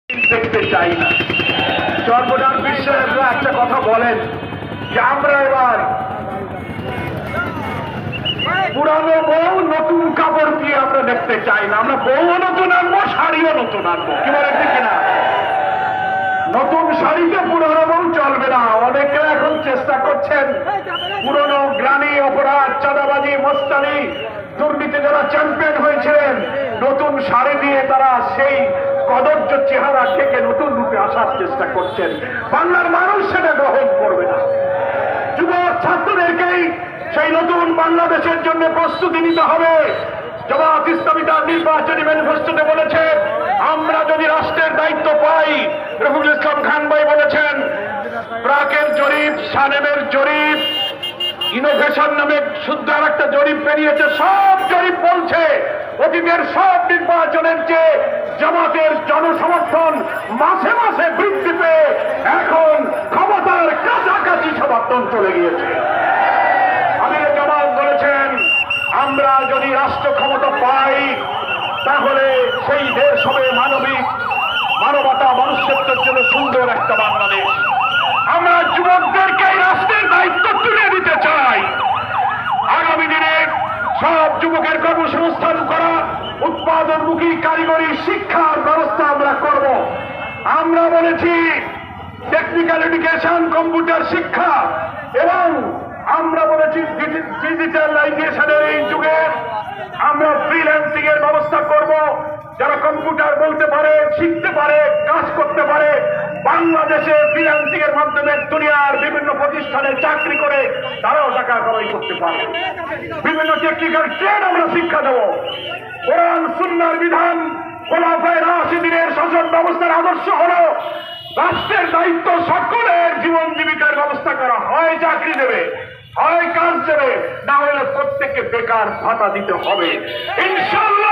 দেখতে চাই না। সর্বদান বিশ্বের একটা কথা বলেন যে আমরা এবার পুরানো বউ নতুন কাপড় দিয়ে আমরা দেখতে চাই না। আমরা বউও নতুন আনবো, শাড়িও নতুন আনবো। কি বলেন ঠিক কিনা? নতুন শাড়িতে পুরনো বউ চলবে না। অনেকে এখন চেষ্টা করছেন পুরনো গ্লানি, অপরাধ, চাঁদাবাজি, মস্তানি, দুর্নীতি যারা চ্যাম্পিয়ন হয়েছিলেন, নতুন শাড়ি দিয়ে তারা সেই কদর্য চেহারা থেকে নতুন রূপে আসার চেষ্টা করছেন। বাংলার মানুষ সেটা গ্রহণ করবে না। যুবক ছাত্রদেরকেই সেই নতুন বাংলাদেশের জন্য প্রস্তুতি নিতে হবে। জামাত ইসলামী তার নির্বাচনী ম্যানিফেস্টোতে বলেছে, আমরা যদি রাষ্ট্রের দায়িত্ব পাই, রফিকুল ইসলাম খান ভাই বলেছেন, প্রাকের জরিপ, সানেমের জরিপ, ইনোভেশন নামে শুদ্ধ আর একটা জরিপ বেরিয়েছে, সব জরিপ বলছে অতীতের সব নির্বাচনের চেয়ে জামাতের জনসমর্থন মাসে মাসে বৃদ্ধি পেয়ে এখন ক্ষমতার কাছাকাছি সমর্থন চলে গিয়েছে। আমির জামাত বলেছেন, আমরা যদি রাষ্ট্র ক্ষমতা পাই তাহলে সেই দেশ হবে মানবিক, মানবতা, মনুষ্যত্বের জন্য সুন্দর একটা বাংলাদেশ। আমরা যুবকদেরকে এই রাষ্ট্রের দায়িত্ব তুলে দিতে চাই। আগামী দিনে সব যুবকের কর্মসংস্থান করা, উৎপাদনমুখী কারিগরি শিক্ষার ব্যবস্থা আমরা করব। আমরা বলেছি টেকনিক্যাল এডুকেশন, কম্পিউটার শিক্ষা, এবং আমরা বলেছি ডিজিটালাইজেশনের এই যুগে আমরা ফ্রিল্যান্সিং এর ব্যবস্থা করব। যারা কম্পিউটার বলতে পারে, শিখতে পারে, কাজ করতে পারে, বাংলাদেশে ফ্রিল্যান্সিং এর মাধ্যমে দুনিয়ার বিভিন্ন প্রতিষ্ঠানে চাকরি করে তারাও টাকা কামাই করতে পারে। বিভিন্ন টেকনিক্যাল ট্রেড আমরা শিক্ষা দেব। কোরআন সুন্নাহর বিধান, খোলাফায়ে রাশিদিনের শাসন ব্যবস্থার আদর্শ হলো রাষ্ট্রের দায়িত্ব সকলের জীবন জীবিকার ব্যবস্থা করা। হয় চাকরি দেবে, হয় কাজ দেবে, না হলে প্রত্যেককে বেকার ভাতা দিতে হবে। ইনশাআল্লাহ।